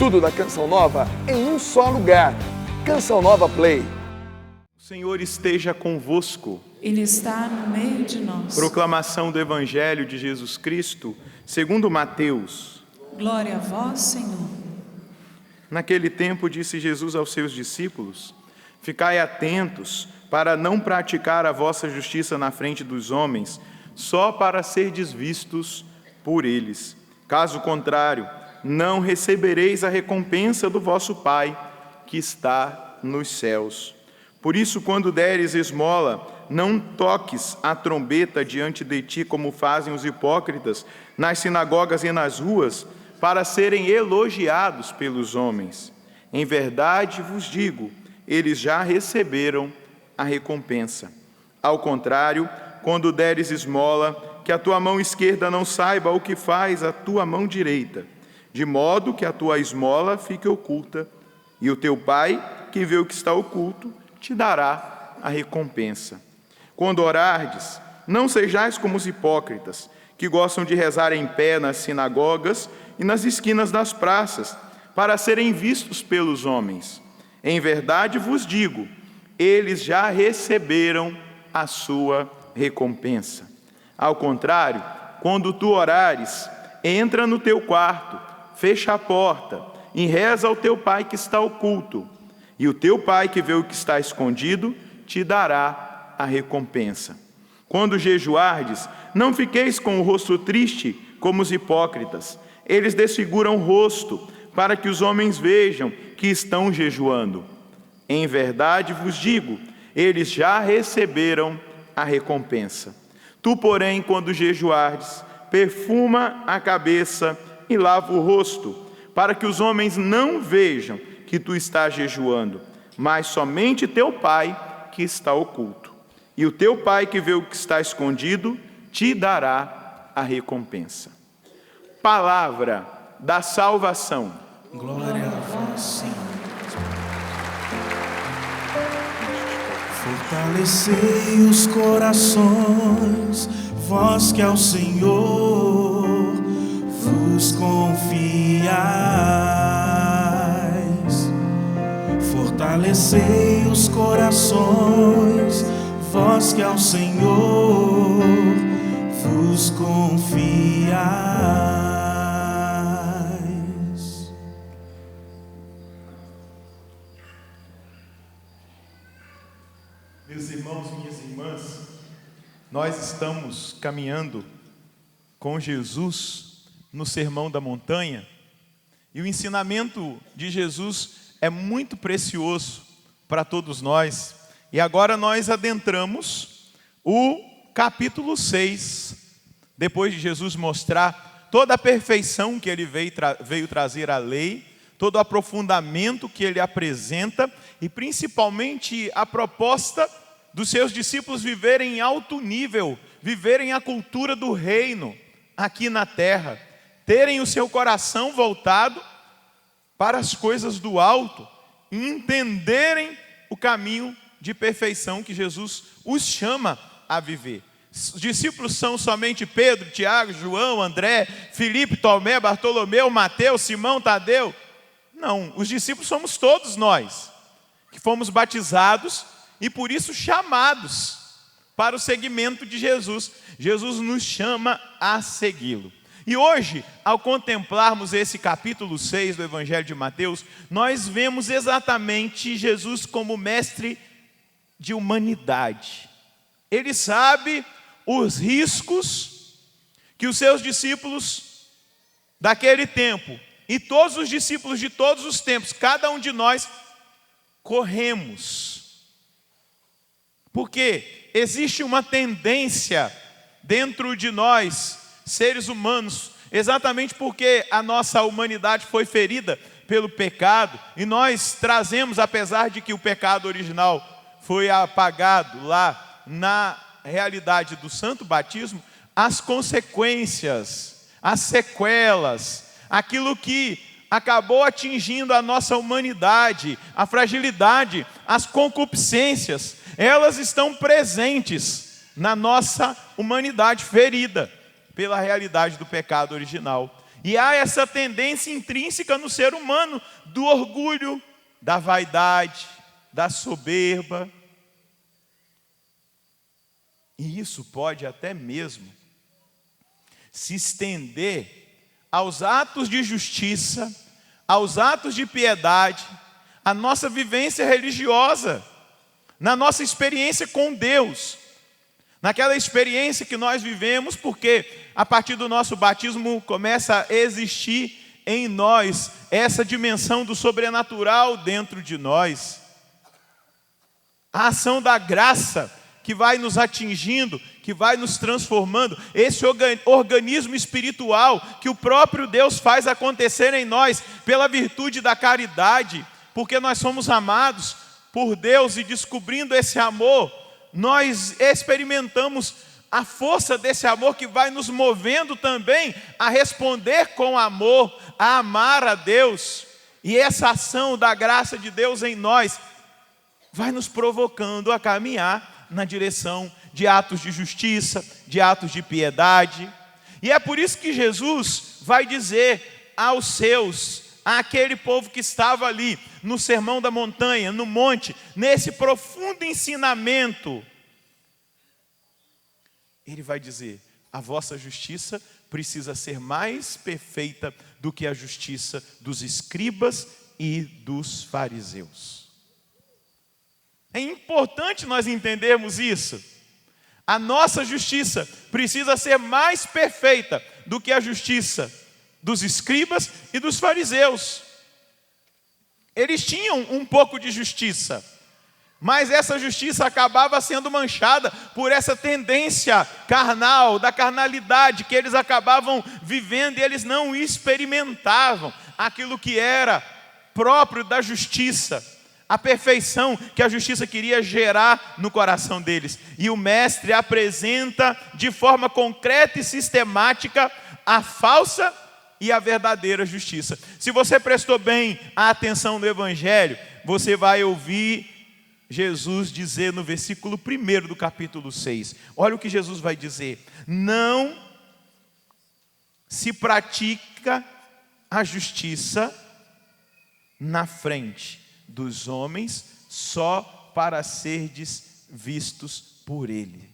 Tudo da Canção Nova em um só lugar. Canção Nova Play. O Senhor esteja convosco. Ele está no meio de nós. Proclamação do Evangelho de Jesus Cristo, segundo Mateus. Glória a vós, Senhor. Naquele tempo disse Jesus aos seus discípulos: Ficai atentos para não praticar a vossa justiça na frente dos homens, só para serdes vistos por eles. Caso contrário, não recebereis a recompensa do vosso Pai, que está nos céus. Por isso, quando deres esmola, não toques a trombeta diante de ti, como fazem os hipócritas nas sinagogas e nas ruas, para serem elogiados pelos homens. Em verdade vos digo, eles já receberam a recompensa. Ao contrário, quando deres esmola, que a tua mão esquerda não saiba o que faz a tua mão direita, de modo que a tua esmola fique oculta, e o teu Pai, que vê o que está oculto, te dará a recompensa. Quando orardes, não sejais como os hipócritas, que gostam de rezar em pé nas sinagogas e nas esquinas das praças, para serem vistos pelos homens. Em verdade vos digo, eles já receberam a sua recompensa. Ao contrário, quando tu orares, entra no teu quarto, fecha a porta e reza ao teu Pai que está oculto. E o teu Pai que vê o que está escondido, te dará a recompensa. Quando jejuardes, não fiqueis com o rosto triste como os hipócritas. Eles desfiguram o rosto, para que os homens vejam que estão jejuando. Em verdade vos digo, eles já receberam a recompensa. Tu, porém, quando jejuardes, perfuma a cabeça e lava o rosto, para que os homens não vejam que tu estás jejuando, mas somente teu Pai que está oculto. E o teu Pai que vê o que está escondido, te dará a recompensa. Palavra da salvação. Glória a vós, Senhor. Fortalecei os corações, vós que ao Senhor vos confiais. Fortalecei os corações, vós que ao Senhor vos confiais. Meus irmãos, minhas irmãs, nós estamos caminhando com Jesus no Sermão da Montanha, e o ensinamento de Jesus é muito precioso para todos nós. E agora nós adentramos o capítulo 6, depois de Jesus mostrar toda a perfeição que ele veio trazer à lei, todo o aprofundamento que ele apresenta, e principalmente a proposta dos seus discípulos viverem em alto nível, viverem a cultura do reino aqui na terra, terem o seu coração voltado para as coisas do alto e entenderem o caminho de perfeição que Jesus os chama a viver. Os discípulos são somente Pedro, Tiago, João, André, Filipe, Tomé, Bartolomeu, Mateus, Simão, Tadeu? Não, os discípulos somos todos nós, que fomos batizados e por isso chamados para o seguimento de Jesus. Jesus nos chama a segui-lo. E hoje, ao contemplarmos esse capítulo 6 do Evangelho de Mateus, nós vemos exatamente Jesus como mestre de humanidade. Ele sabe os riscos que os seus discípulos daquele tempo, e todos os discípulos de todos os tempos, cada um de nós, corremos. Porque existe uma tendência dentro de nós, seres humanos, exatamente porque a nossa humanidade foi ferida pelo pecado, e nós trazemos, apesar de que o pecado original foi apagado lá na realidade do santo batismo, as consequências, as sequelas, aquilo que acabou atingindo a nossa humanidade, a fragilidade, as concupiscências, elas estão presentes na nossa humanidade ferida pela realidade do pecado original. E há essa tendência intrínseca no ser humano do orgulho, da vaidade, da soberba. E isso pode até mesmo se estender aos atos de justiça, aos atos de piedade, à nossa vivência religiosa, na nossa experiência com Deus, naquela experiência que nós vivemos, porque a partir do nosso batismo começa a existir em nós essa dimensão do sobrenatural dentro de nós. A ação da graça que vai nos atingindo, que vai nos transformando, esse organismo espiritual que o próprio Deus faz acontecer em nós, pela virtude da caridade, porque nós somos amados por Deus e descobrindo esse amor, nós experimentamos a força desse amor que vai nos movendo também a responder com amor, a amar a Deus. E essa ação da graça de Deus em nós vai nos provocando a caminhar na direção de atos de justiça, de atos de piedade. E é por isso que Jesus vai dizer aos seus, àquele povo que estava ali no Sermão da Montanha, no monte, nesse profundo ensinamento, ele vai dizer: a vossa justiça precisa ser mais perfeita do que a justiça dos escribas e dos fariseus. É importante nós entendermos isso. A nossa justiça precisa ser mais perfeita do que a justiça dos escribas e dos fariseus. Eles tinham um pouco de justiça, mas essa justiça acabava sendo manchada por essa tendência carnal, da carnalidade que eles acabavam vivendo, e eles não experimentavam aquilo que era próprio da justiça, a perfeição que a justiça queria gerar no coração deles. E o mestre apresenta de forma concreta e sistemática a falsa e a verdadeira justiça. Se você prestou bem a atenção no Evangelho, você vai ouvir Jesus dizer no versículo 1 do capítulo 6. Olha o que Jesus vai dizer: não se pratica a justiça na frente dos homens só para serdes vistos por Ele.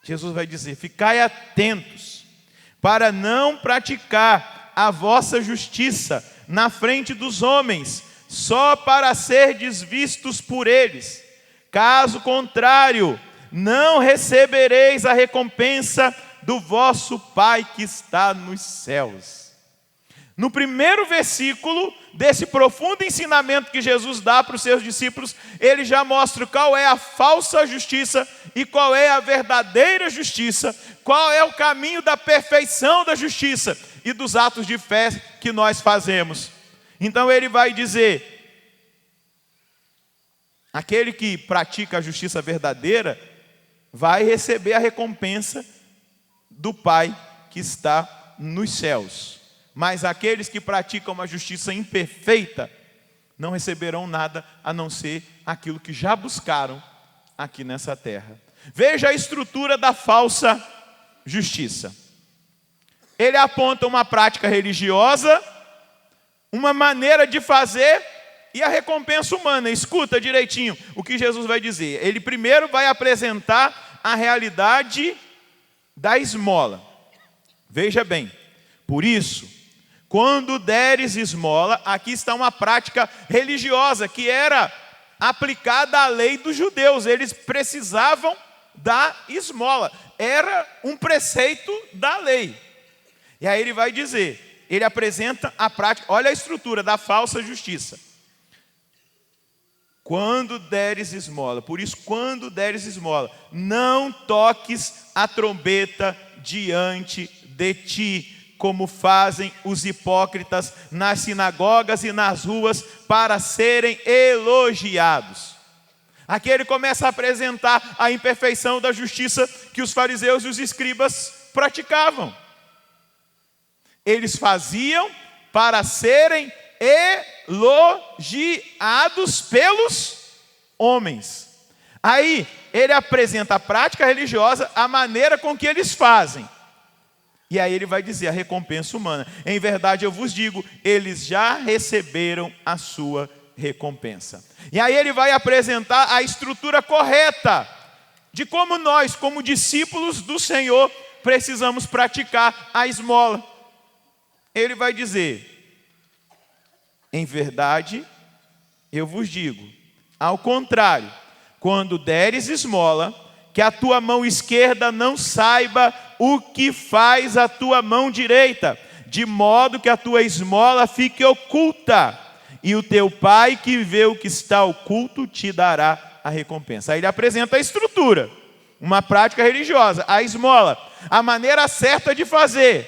Jesus vai dizer: ficai atentos para não praticar a vossa justiça na frente dos homens, só para serdes vistos por eles. Caso contrário, não recebereis a recompensa do vosso Pai que está nos céus. No primeiro versículo desse profundo ensinamento que Jesus dá para os seus discípulos, ele já mostra qual é a falsa justiça e qual é a verdadeira justiça, qual é o caminho da perfeição da justiça e dos atos de fé que nós fazemos. Então ele vai dizer: aquele que pratica a justiça verdadeira vai receber a recompensa do Pai que está nos céus. Mas aqueles que praticam uma justiça imperfeita não receberão nada a não ser aquilo que já buscaram aqui nessa terra. Veja a estrutura da falsa justiça. Ele aponta uma prática religiosa, uma maneira de fazer e a recompensa humana. Escuta direitinho o que Jesus vai dizer. Ele primeiro vai apresentar a realidade da esmola. Veja bem, por isso, quando deres esmola, aqui está uma prática religiosa que era aplicada à lei dos judeus. Eles precisavam da esmola. Era um preceito da lei. E aí ele vai dizer, ele apresenta a prática, olha a estrutura da falsa justiça. Quando deres esmola, por isso, quando deres esmola, não toques a trombeta diante de ti, como fazem os hipócritas nas sinagogas e nas ruas para serem elogiados. Aqui ele começa a apresentar a imperfeição da justiça que os fariseus e os escribas praticavam. Eles faziam para serem elogiados pelos homens. Aí ele apresenta a prática religiosa, a maneira com que eles fazem. E aí ele vai dizer a recompensa humana. Em verdade eu vos digo, eles já receberam a sua recompensa. E aí ele vai apresentar a estrutura correta de como nós, como discípulos do Senhor, precisamos praticar a esmola. Ele vai dizer, em verdade eu vos digo, ao contrário, quando deres esmola, que a tua mão esquerda não saiba o que faz a tua mão direita, de modo que a tua esmola fique oculta, e o teu pai que vê o que está oculto te dará a recompensa. Aí ele apresenta a estrutura, uma prática religiosa, a esmola, a maneira certa de fazer,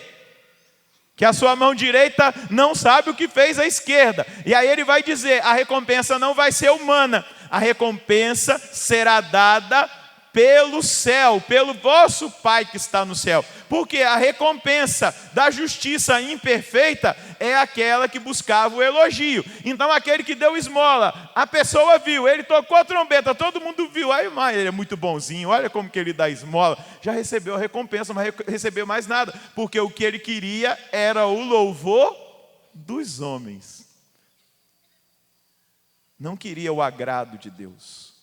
que a sua mão direita não sabe o que fez a esquerda. E aí ele vai dizer, a recompensa não vai ser humana, a recompensa será dada pelo céu, pelo vosso Pai que está no céu. Porque a recompensa da justiça imperfeita é aquela que buscava o elogio. Então aquele que deu esmola, a pessoa viu, ele tocou a trombeta, todo mundo viu. Aí, mas ele é muito bonzinho, olha como que ele dá esmola. Já recebeu a recompensa, mas recebeu mais nada. Porque o que ele queria era o louvor dos homens. Não queria o agrado de Deus.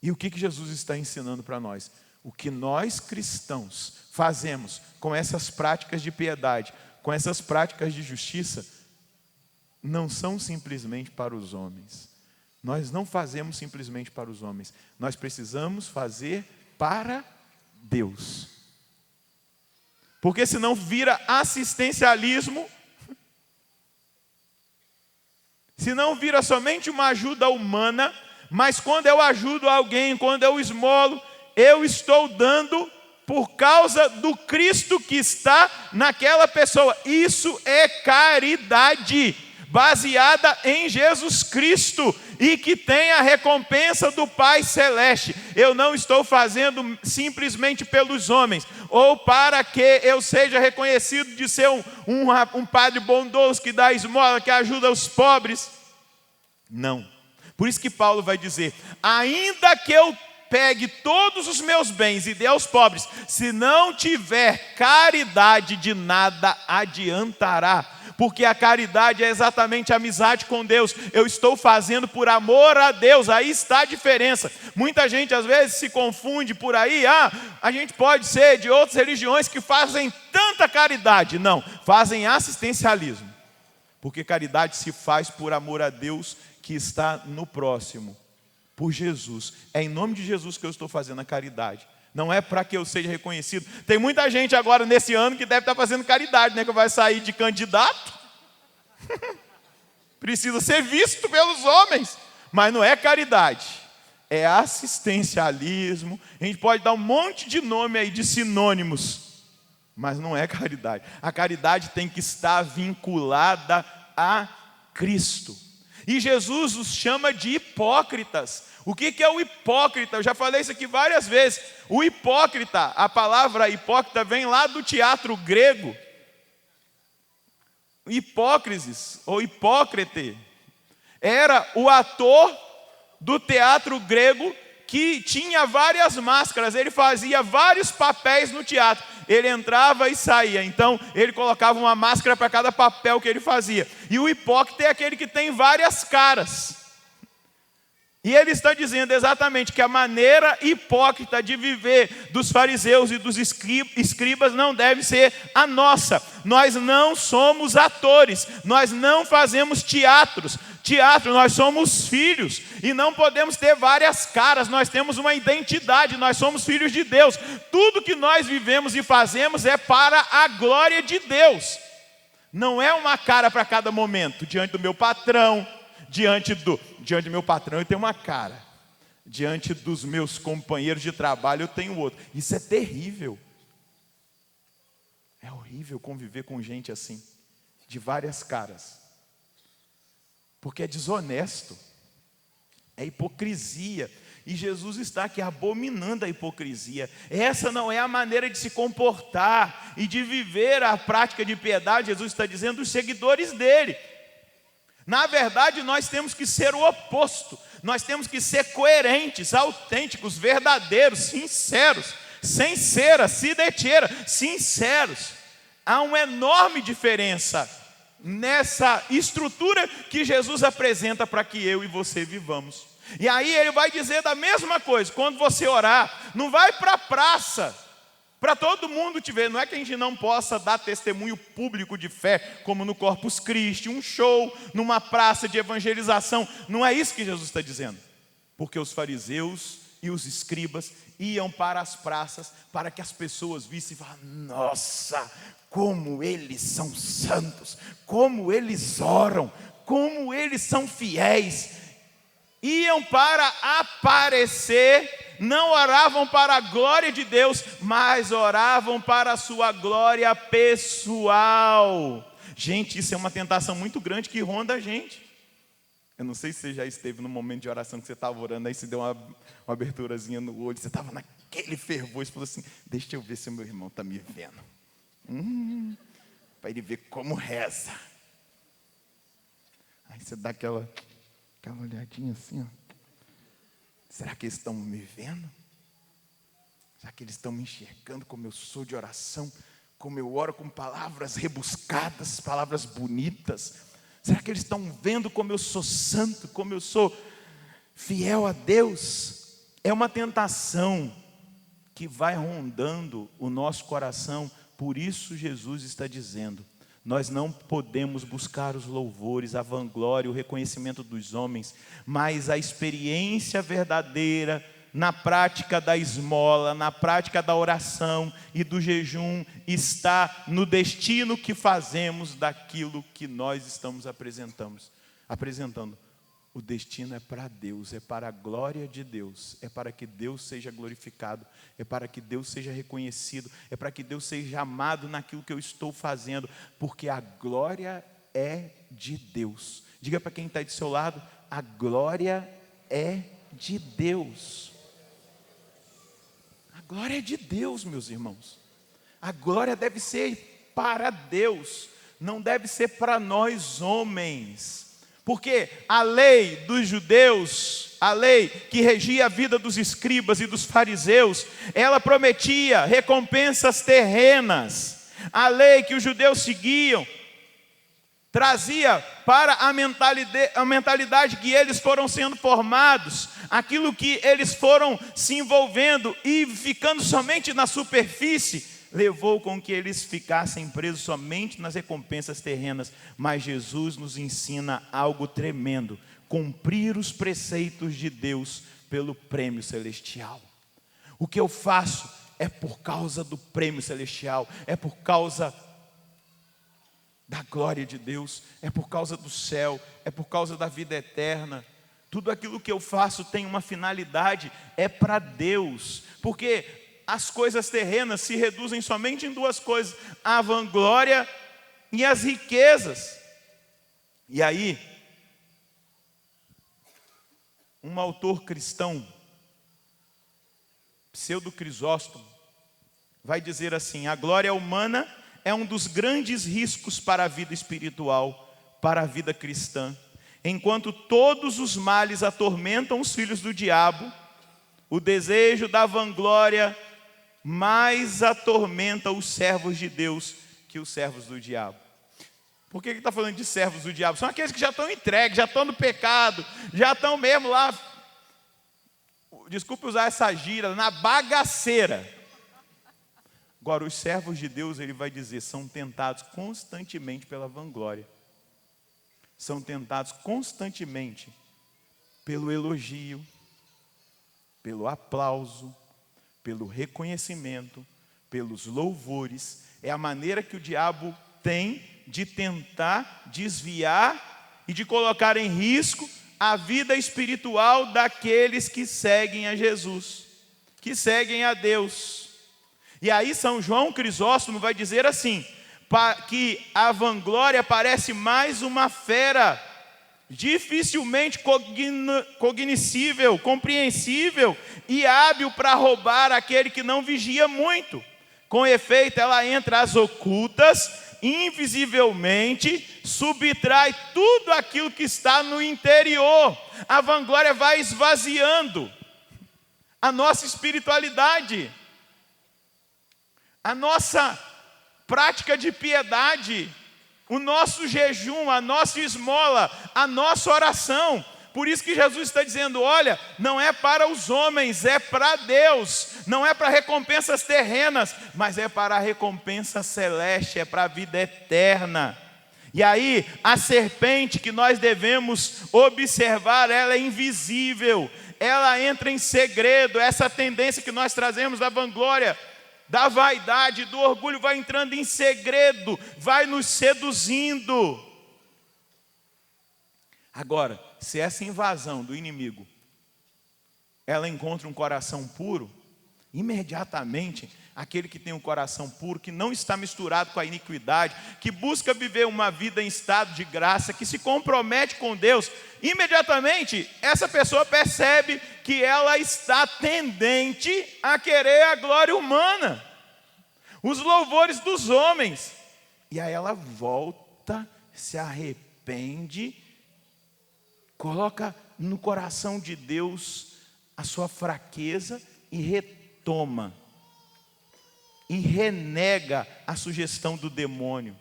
E o que Jesus está ensinando para nós? O que nós cristãos fazemos com essas práticas de piedade, com essas práticas de justiça, não são simplesmente para os homens. Nós não fazemos simplesmente para os homens. Nós precisamos fazer para Deus. Porque senão vira assistencialismo, senão vira somente uma ajuda humana. Mas quando eu ajudo alguém, quando eu esmolo, eu estou dando por causa do Cristo que está naquela pessoa. Isso é caridade, baseada em Jesus Cristo e que tem a recompensa do Pai Celeste. Eu não estou fazendo simplesmente pelos homens, ou para que eu seja reconhecido de ser um padre bondoso que dá esmola, que ajuda os pobres. Não. Por isso que Paulo vai dizer, ainda que eu pegue todos os meus bens e dê aos pobres, se não tiver caridade, de nada adiantará. Porque a caridade é exatamente a amizade com Deus. Eu estou fazendo por amor a Deus, aí está a diferença. Muita gente às vezes se confunde por aí, a gente pode ser de outras religiões que fazem tanta caridade. Não, fazem assistencialismo. Porque caridade se faz por amor a Deus que está no próximo, por Jesus. É em nome de Jesus que eu estou fazendo a caridade. Não é para que eu seja reconhecido. Tem muita gente agora nesse ano que deve estar fazendo caridade, né? Que vai sair de candidato. Precisa ser visto pelos homens. Mas não é caridade. É assistencialismo. A gente pode dar um monte de nome aí, de sinônimos. Mas não é caridade. A caridade tem que estar vinculada a Cristo. E Jesus os chama de hipócritas. O que é o hipócrita? Eu já falei isso aqui várias vezes. O hipócrita, a palavra hipócrita vem lá do teatro grego. Hipócrisis, ou hipócrite, era o ator do teatro grego que tinha várias máscaras. Ele fazia vários papéis no teatro. Ele entrava e saía. Então, ele colocava uma máscara para cada papel que ele fazia. E o hipócrita é aquele que tem várias caras. E ele está dizendo exatamente que a maneira hipócrita de viver dos fariseus e dos escribas não deve ser a nossa. Nós não somos atores. Nós não fazemos teatro, nós somos filhos e não podemos ter várias caras, nós temos uma identidade, nós somos filhos de Deus. Tudo que nós vivemos e fazemos é para a glória de Deus. Não é uma cara para cada momento, diante do meu patrão, diante do meu patrão eu tenho uma cara, diante dos meus companheiros de trabalho eu tenho outra. Isso é terrível. É horrível conviver com gente assim, de várias caras. Porque é desonesto, é hipocrisia. E Jesus está aqui abominando a hipocrisia. Essa não é a maneira de se comportar e de viver a prática de piedade. Jesus está dizendo os seguidores dele. Na verdade, nós temos que ser o oposto. Nós temos que ser coerentes, autênticos, verdadeiros, sinceros. sem cera, sidetera, sinceros. Há uma enorme diferença nessa estrutura que Jesus apresenta para que eu e você vivamos. E aí ele vai dizer da mesma coisa: quando você orar, não vai para a praça, para todo mundo te ver. Não é que a gente não possa dar testemunho público de fé, como no Corpus Christi, um show, numa praça de evangelização. Não é isso que Jesus está dizendo. Porque os fariseus e os escribas iam para as praças para que as pessoas vissem e falassem: nossa, como eles são santos, como eles oram, como eles são fiéis. Iam para aparecer, não oravam para a glória de Deus, mas oravam para a sua glória pessoal. Gente, isso é uma tentação muito grande que ronda a gente. Eu não sei se você já esteve num momento de oração que você estava orando, aí você deu uma aberturazinha no olho, você estava naquele fervor, você falou assim: deixa eu ver se o meu irmão está me vendo. Para ele ver como reza. Aí você dá aquela olhadinha assim, ó. Será que eles estão me vendo? Será que eles estão me enxergando como eu sou de oração? Como eu oro com palavras rebuscadas, palavras bonitas? Será que eles estão vendo como eu sou santo, como eu sou fiel a Deus? É uma tentação que vai rondando o nosso coração. Por isso Jesus está dizendo: nós não podemos buscar os louvores, a vanglória, o reconhecimento dos homens, mas a experiência verdadeira na prática da esmola, na prática da oração e do jejum, está no destino que fazemos daquilo que nós estamos apresentando. O destino é para Deus, é para a glória de Deus, é para que Deus seja glorificado, é para que Deus seja reconhecido, é para que Deus seja amado naquilo que eu estou fazendo, porque a glória é de Deus. Diga para quem está do seu lado: a glória é de Deus. A glória é de Deus, meus irmãos. A glória deve ser para Deus, não deve ser para nós homens. Porque a lei dos judeus, a lei que regia a vida dos escribas e dos fariseus, ela prometia recompensas terrenas. A lei que os judeus seguiam trazia para a mentalidade que eles foram sendo formados, aquilo que eles foram se envolvendo e ficando somente na superfície, levou com que eles ficassem presos somente nas recompensas terrenas. Mas Jesus nos ensina algo tremendo: cumprir os preceitos de Deus pelo prêmio celestial. O que eu faço é por causa do prêmio celestial, é por causa da glória de Deus, é por causa do céu, é por causa da vida eterna. Tudo aquilo que eu faço tem uma finalidade, é para Deus. Porque as coisas terrenas se reduzem somente em duas coisas: a vanglória e as riquezas. E aí, um autor cristão, Pseudo Crisóstomo, vai dizer assim: a glória humana é um dos grandes riscos para a vida espiritual, para a vida cristã. Enquanto todos os males atormentam os filhos do diabo, o desejo da vanglória mais atormenta os servos de Deus que os servos do diabo. Por que ele está falando de servos do diabo? São aqueles que já estão entregues, já estão no pecado, já estão mesmo lá, desculpe usar essa gíria, na bagaceira. Agora, os servos de Deus, ele vai dizer, são tentados constantemente pela vanglória. São tentados constantemente pelo elogio, pelo aplauso, pelo reconhecimento, pelos louvores. É a maneira que o diabo tem de tentar desviar e de colocar em risco a vida espiritual daqueles que seguem a Jesus, que seguem a Deus. E aí São João Crisóstomo vai dizer assim, que a vanglória parece mais uma fera, dificilmente cognoscível, compreensível e hábil para roubar aquele que não vigia muito. Com efeito, ela entra às ocultas, invisivelmente, subtrai tudo aquilo que está no interior. A vanglória vai esvaziando a nossa espiritualidade. a nossa prática de piedade, o nosso jejum, a nossa esmola, a nossa oração. Por isso que Jesus está dizendo, olha, não é para os homens, é para Deus. Não é para recompensas terrenas, mas é para a recompensa celeste, é para a vida eterna. E aí, a serpente que nós devemos observar, ela é invisível. Ela entra em segredo. Essa tendência que nós trazemos da vanglória, da vaidade, do orgulho, vai entrando em segredo, vai nos seduzindo. Agora, se essa invasão do inimigo, ela encontra um coração puro, imediatamente, aquele que tem um coração puro, que não está misturado com a iniquidade, que busca viver uma vida em estado de graça, que se compromete com Deus, imediatamente, essa pessoa percebe que ela está tendente a querer a glória humana, os louvores dos homens. E aí ela volta, se arrepende, coloca no coração de Deus a sua fraqueza e retoma. E renega a sugestão do demônio.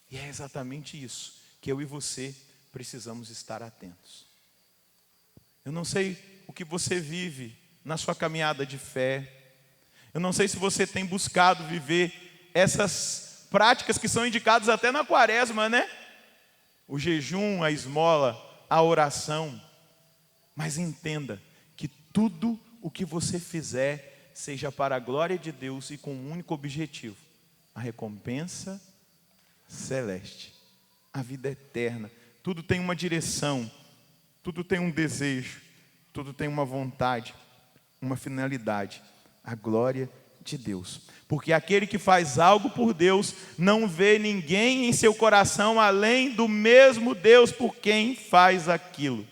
E é exatamente isso que eu e você precisamos estar atentos. Eu não sei o que você vive na sua caminhada de fé. Eu não sei se você tem buscado viver essas práticas que são indicadas até na quaresma, né? O jejum, a esmola, a oração. Mas entenda que tudo o que você fizer seja para a glória de Deus e com um único objetivo: a recompensa celeste, a vida eterna. Tudo tem uma direção, tudo tem um desejo, tudo tem uma vontade, uma finalidade: a glória de Deus. Porque aquele que faz algo por Deus não vê ninguém em seu coração além do mesmo Deus por quem faz aquilo.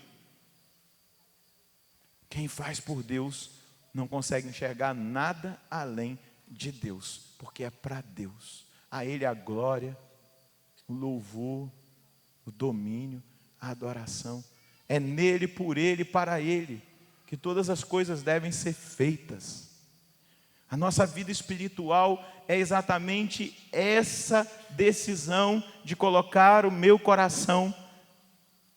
Quem faz por Deus não consegue enxergar nada além de Deus, porque é para Deus. A Ele a glória, o louvor, o domínio, a adoração. É nele, por Ele, para Ele, que todas as coisas devem ser feitas. A nossa vida espiritual é exatamente essa decisão de colocar o meu coração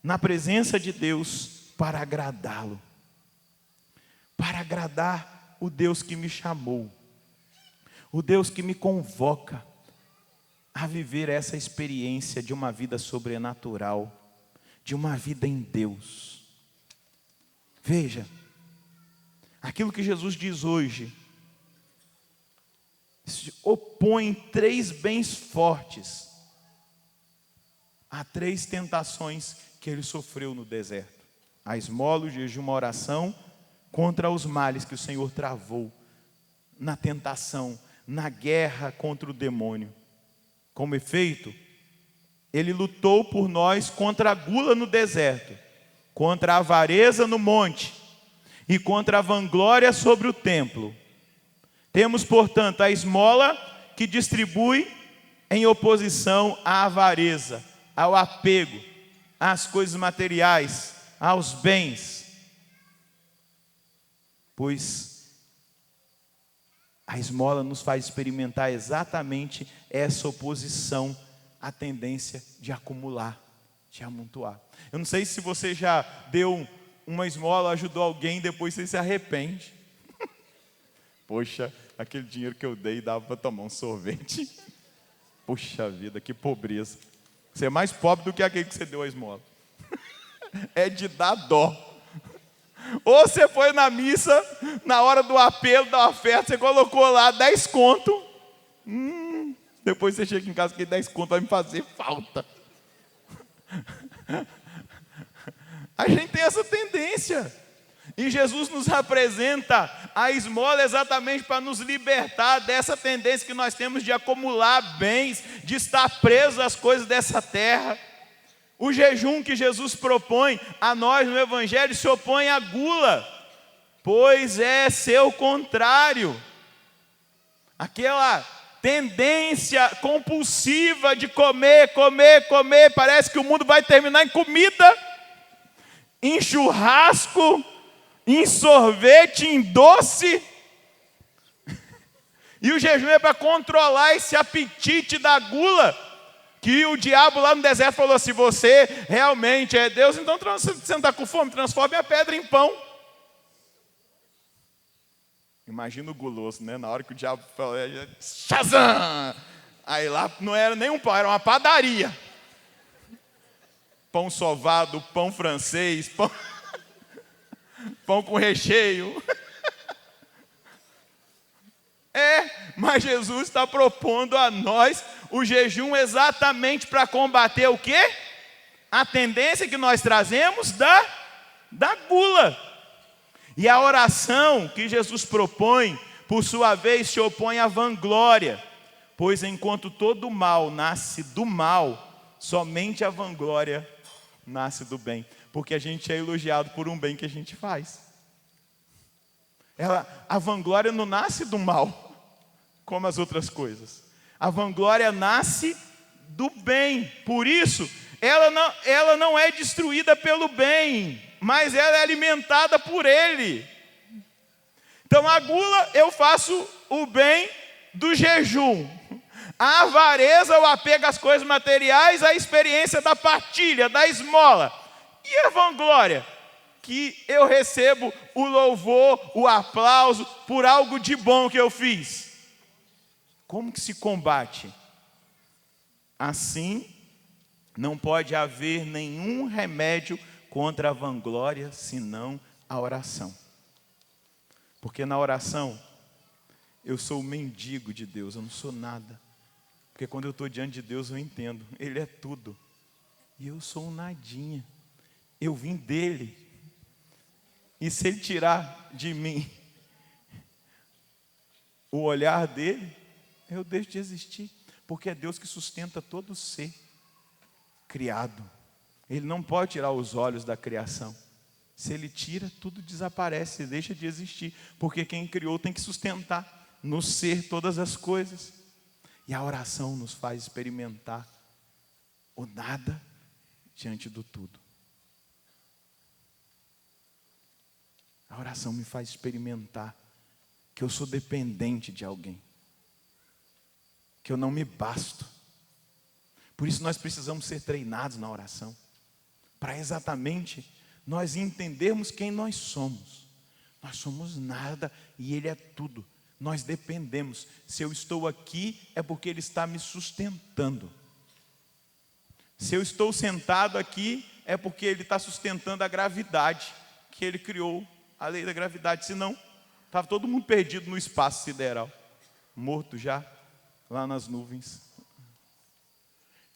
na presença de Deus para agradá-lo. Para agradar o Deus que me chamou, o Deus que me convoca a viver essa experiência de uma vida sobrenatural, de uma vida em Deus. Veja, aquilo que Jesus diz hoje se opõe 3 bens fortes a 3 tentações que ele sofreu no deserto: a esmola, o jejum, a oração, contra os males que o Senhor travou na tentação, na guerra contra o demônio. Como efeito, ele lutou por nós contra a gula no deserto, contra a avareza no monte e contra a vanglória sobre o templo. Temos, portanto, a esmola que distribui em oposição à avareza, ao apego, às coisas materiais, aos bens. Pois a esmola nos faz experimentar exatamente essa oposição à tendência de acumular, de amontoar. Eu não sei se você já deu uma esmola, ajudou alguém, depois você se arrepende. Poxa, aquele dinheiro que eu dei dava para tomar um sorvete. Poxa vida, que pobreza. Você é mais pobre do que aquele que você deu a esmola. É de dar dó. Ou você foi na missa, na hora do apelo, da oferta, você colocou lá 10 conto. Depois você chega em casa que 10 conto vai me fazer falta. A gente tem essa tendência. E Jesus nos apresenta a esmola exatamente para nos libertar dessa tendência que nós temos de acumular bens, de estar presos às coisas dessa terra. O jejum que Jesus propõe a nós no Evangelho se opõe à gula, pois é seu contrário. Aquela tendência compulsiva de comer, parece que o mundo vai terminar em comida, em churrasco, em sorvete, em doce. E o jejum é para controlar esse apetite da gula, que o diabo lá no deserto falou: se você realmente é Deus, então você não está com fome, transforme a pedra em pão. Imagina o guloso, né? Na hora que o diabo falou, Shazam! Aí lá não era nem um pão, era uma padaria. Pão sovado, pão francês, pão com recheio. Mas Jesus está propondo a nós o jejum exatamente para combater o quê? A tendência que nós trazemos da gula. E a oração que Jesus propõe, por sua vez, se opõe à vanglória. Pois enquanto todo mal nasce do mal, somente a vanglória nasce do bem. Porque a gente é elogiado por um bem que a gente faz. A vanglória não nasce do mal, como as outras coisas. A vanglória nasce do bem. Por isso, ela não é destruída pelo bem, mas ela é alimentada por ele. Então a gula, eu faço o bem do jejum. A avareza, o apego às coisas materiais, a experiência da partilha, da esmola. E a vanglória? Que eu recebo o louvor, o aplauso por algo de bom que eu fiz. Como que se combate? Assim, não pode haver nenhum remédio contra a vanglória, senão a oração. Porque na oração, eu sou o mendigo de Deus, eu não sou nada. Porque quando eu estou diante de Deus, eu entendo, Ele é tudo. E eu sou um nadinha. Eu vim dEle. E se Ele tirar de mim o olhar dEle, eu deixo de existir. Porque é Deus que sustenta todo ser criado. Ele não pode tirar os olhos da criação. Se Ele tira, tudo desaparece, deixa de existir. Porque quem criou tem que sustentar no ser todas as coisas. E a oração nos faz experimentar o nada diante do tudo. A oração me faz experimentar que eu sou dependente de alguém, que eu não me basto. Por isso nós precisamos ser treinados na oração, para exatamente nós entendermos quem nós somos. Nós somos nada e Ele é tudo. Nós dependemos. Se eu estou aqui, é porque Ele está me sustentando. Se eu estou sentado aqui, é porque Ele está sustentando a gravidade que Ele criou, a lei da gravidade. Senão, estava todo mundo perdido no espaço sideral, morto já, lá nas nuvens.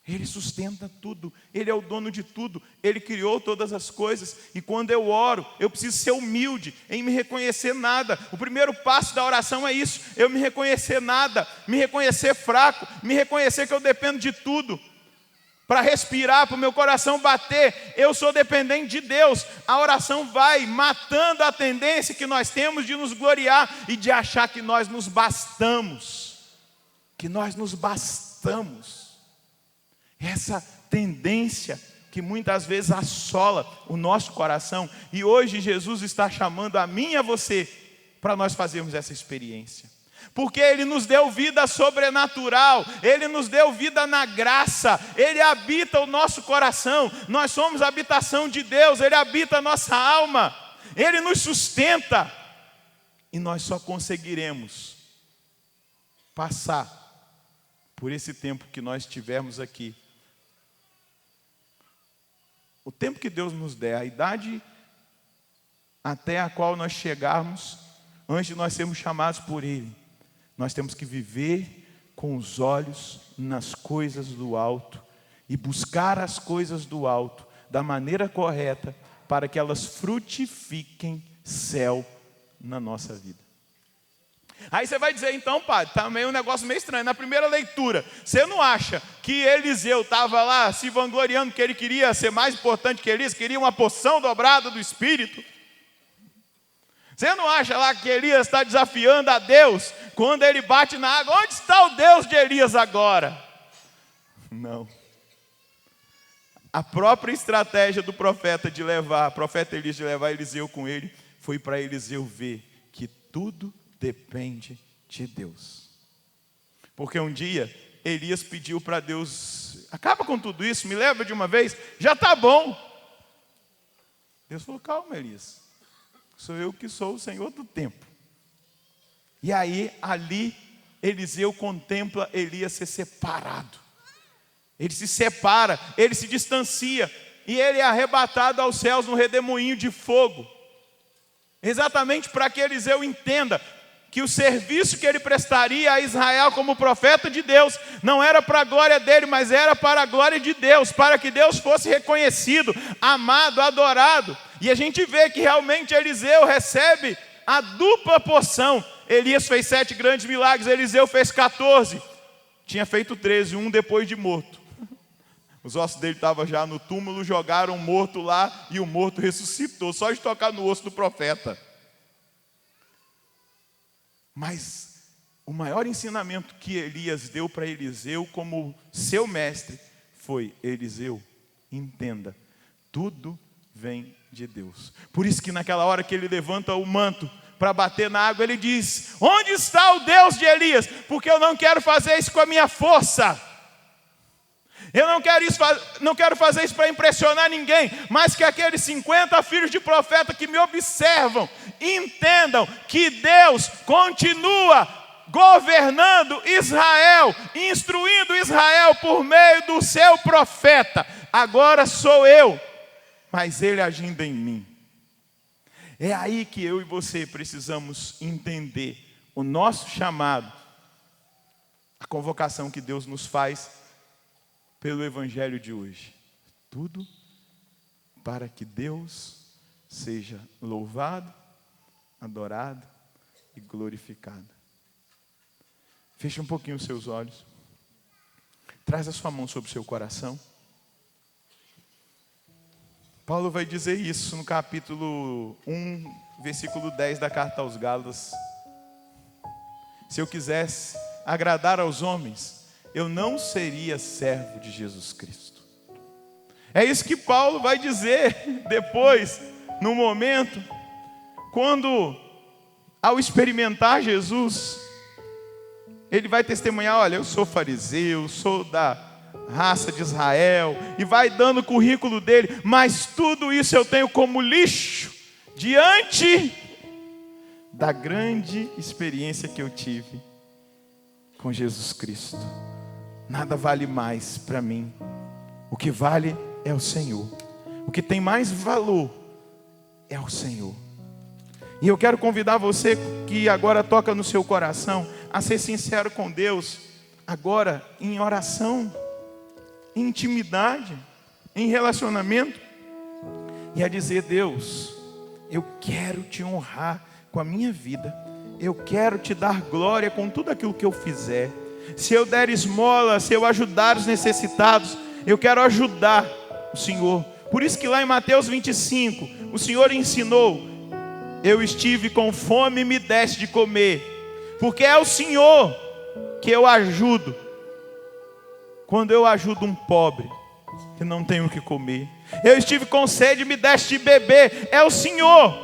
Ele sustenta tudo, Ele é o dono de tudo, Ele criou todas as coisas. E quando eu oro, eu preciso ser humilde em me reconhecer nada. O primeiro passo da oração é isso: eu me reconhecer nada, me reconhecer fraco, me reconhecer que eu dependo de tudo. Para respirar, para o meu coração bater, eu sou dependente de Deus. A oração vai matando a tendência que nós temos de nos gloriar e de achar que nós nos bastamos. Que nós nos bastamos. Essa tendência que muitas vezes assola o nosso coração. E hoje Jesus está chamando a mim e a você para nós fazermos essa experiência. Porque Ele nos deu vida sobrenatural, Ele nos deu vida na graça, Ele habita o nosso coração, nós somos a habitação de Deus, Ele habita a nossa alma, Ele nos sustenta. E nós só conseguiremos passar por esse tempo que nós tivermos aqui. O tempo que Deus nos der, a idade até a qual nós chegarmos, antes de nós sermos chamados por Ele. Nós temos que viver com os olhos nas coisas do alto e buscar as coisas do alto da maneira correta para que elas frutifiquem céu na nossa vida. Aí você vai dizer, então, padre, está meio um negócio meio estranho. Na primeira leitura, você não acha que Eliseu estava lá se vangloriando que ele queria ser mais importante que Elias, queria uma porção dobrada do Espírito? Você não acha lá que Elias está desafiando a Deus quando ele bate na água? Onde está o Deus de Elias agora? Não. A própria estratégia do profeta Elias de levar Eliseu com ele foi para Eliseu ver que tudo depende de Deus. Porque um dia Elias pediu para Deus: acaba com tudo isso, me leva de uma vez, já está bom. Deus falou: calma, Elias, sou eu que sou o Senhor do tempo. E aí, ali, Eliseu contempla Elias ser separado. Ele se separa, ele se distancia, e ele é arrebatado aos céus no redemoinho de fogo. Exatamente para que Eliseu entenda que o serviço que ele prestaria a Israel como profeta de Deus não era para a glória dele, mas era para a glória de Deus, para que Deus fosse reconhecido, amado, adorado. E a gente vê que realmente Eliseu recebe a dupla porção. Elias fez 7 grandes milagres, Eliseu fez 14. Tinha feito 13, um depois de morto. Os ossos dele estavam já no túmulo, jogaram o morto lá e o morto ressuscitou, só de tocar no osso do profeta. Mas o maior ensinamento que Elias deu para Eliseu como seu mestre foi: Eliseu, entenda, tudo vem de Deus. Por isso que naquela hora que ele levanta o manto para bater na água, ele diz: onde está o Deus de Elias? Porque eu não quero fazer isso com a minha força. Eu não quero fazer isso para impressionar ninguém, mas que aqueles 50 filhos de profeta que me observam entendam que Deus continua governando Israel, instruindo Israel por meio do seu profeta. Agora sou eu, mas ele agindo em mim. É aí que eu e você precisamos entender o nosso chamado, a convocação que Deus nos faz pelo evangelho de hoje. Tudo para que Deus seja louvado, adorado e glorificado. Feche um pouquinho os seus olhos. Traz a sua mão sobre o seu coração. Paulo vai dizer isso no capítulo 1, versículo 10 da carta aos Gálatas. Se eu quisesse agradar aos homens, eu não seria servo de Jesus Cristo. É isso que Paulo vai dizer depois, no momento, quando, ao experimentar Jesus, ele vai testemunhar: olha, eu sou fariseu, sou da raça de Israel, e vai dando o currículo dele, mas tudo isso eu tenho como lixo, diante da grande experiência que eu tive com Jesus Cristo. Nada vale mais para mim. O que vale é o Senhor. O que tem mais valor é o Senhor. E eu quero convidar você que agora toca no seu coração a ser sincero com Deus, agora em oração, em intimidade, em relacionamento, e a dizer: Deus, eu quero te honrar com a minha vida, eu quero te dar glória com tudo aquilo que eu fizer. Se eu der esmola, se eu ajudar os necessitados, eu quero ajudar o Senhor. Por isso que lá em Mateus 25, o Senhor ensinou: eu estive com fome e me deste de comer, porque é o Senhor que eu ajudo. Quando eu ajudo um pobre que não tem o que comer. Eu estive com sede e me deste de beber, é o Senhor.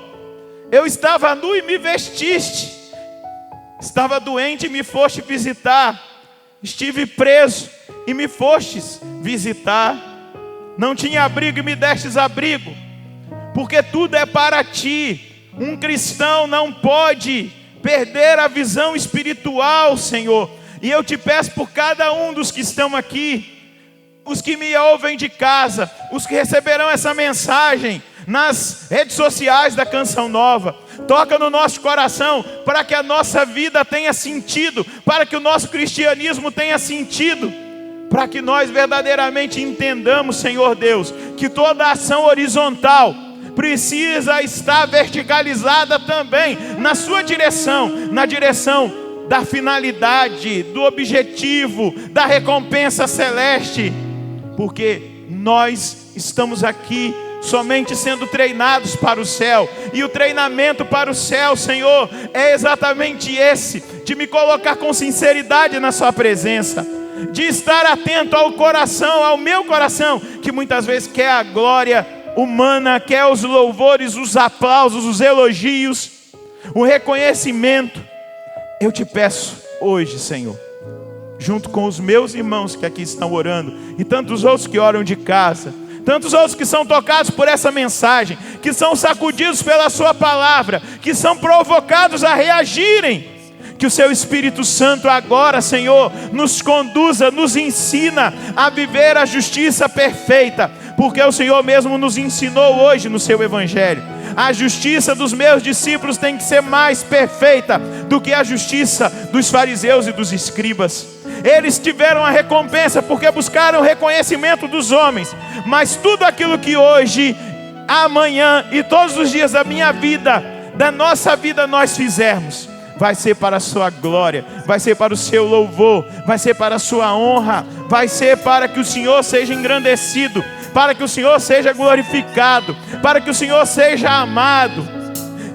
Eu estava nu e me vestiste. Estava doente e me foste visitar. Estive preso e me fostes visitar. Não tinha abrigo e me destes abrigo. Porque tudo é para ti. Um cristão não pode perder a visão espiritual, Senhor. E eu te peço por cada um dos que estão aqui, os que me ouvem de casa, os que receberão essa mensagem nas redes sociais da Canção Nova. Toca no nosso coração para que a nossa vida tenha sentido, para que o nosso cristianismo tenha sentido, para que nós verdadeiramente entendamos, Senhor Deus, que toda ação horizontal precisa estar verticalizada também na sua direção, na direção da finalidade, do objetivo, da recompensa celeste, porque nós estamos aqui somente sendo treinados para o céu, e o treinamento para o céu, Senhor, é exatamente esse, de me colocar com sinceridade na sua presença, de estar atento ao coração, ao meu coração, que muitas vezes quer a glória humana, quer os louvores, os aplausos, os elogios, o reconhecimento. Eu te peço hoje, Senhor, junto com os meus irmãos que aqui estão orando, e tantos outros que oram de casa, tantos outros que são tocados por essa mensagem, que são sacudidos pela sua palavra, que são provocados a reagirem, que o seu Espírito Santo agora, Senhor, nos conduza, nos ensina a viver a justiça perfeita, porque o Senhor mesmo nos ensinou hoje no seu Evangelho. A justiça dos meus discípulos tem que ser mais perfeita do que a justiça dos fariseus e dos escribas. Eles tiveram a recompensa porque buscaram o reconhecimento dos homens, mas tudo aquilo que hoje, amanhã e todos os dias da minha vida, da nossa vida nós fizermos, vai ser para a sua glória, vai ser para o seu louvor, vai ser para a sua honra, vai ser para que o Senhor seja engrandecido, para que o Senhor seja glorificado, para que o Senhor seja amado.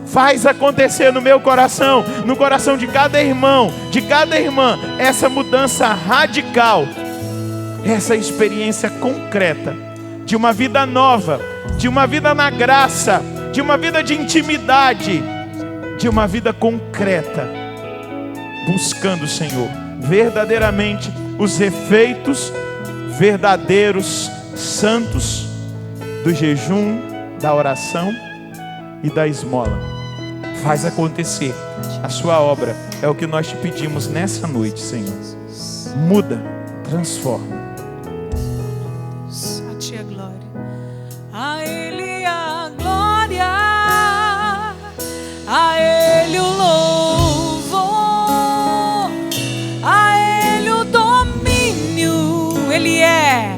Faz acontecer no meu coração, no coração de cada irmão, de cada irmã, essa mudança radical, essa experiência concreta de uma vida nova, de uma vida na graça, de uma vida de intimidade, de uma vida concreta, buscando o Senhor, verdadeiramente os efeitos verdadeiros, santos, do jejum, da oração e da esmola. Faz acontecer a sua obra, é o que nós te pedimos nessa noite, Senhor. Muda, transforma. A ti a glória, a Ele a glória, a Ele o louvor, a Ele o domínio. Ele é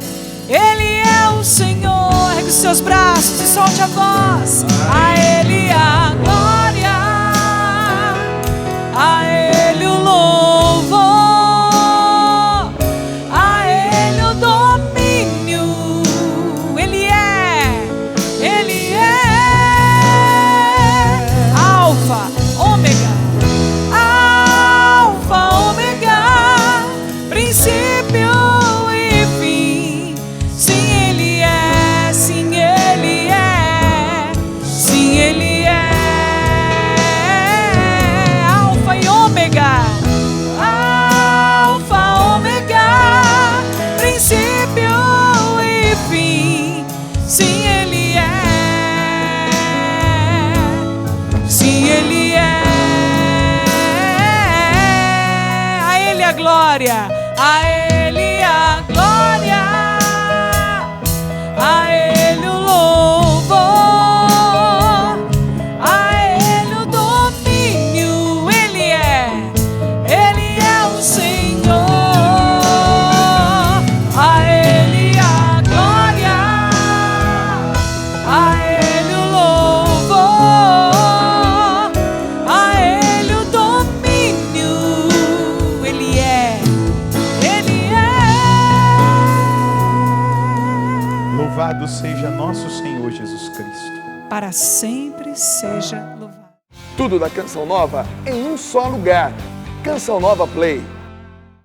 o Senhor. Ergue os seus braços e solte a voz. A Ele a glória, a Ele o louvor, a Ele o domínio. Ele é Alfa, Ômega, princípio e fim. Sim, Ele é, sim, Ele é, sim, Ele é Alfa e Ômega, princípio e fim. Sim, Ele é, sim, Ele é. A Ele a glória, a Ele a glória, a Ele o louvor, a Ele o domínio. Ele é o Senhor. A Ele a glória, a Ele o louvor, a Ele o domínio. Ele é. Louvado seja nosso Senhor Jesus Cristo. Para sempre seja louvado. Tudo da Canção Nova em um só lugar. Canção Nova Play.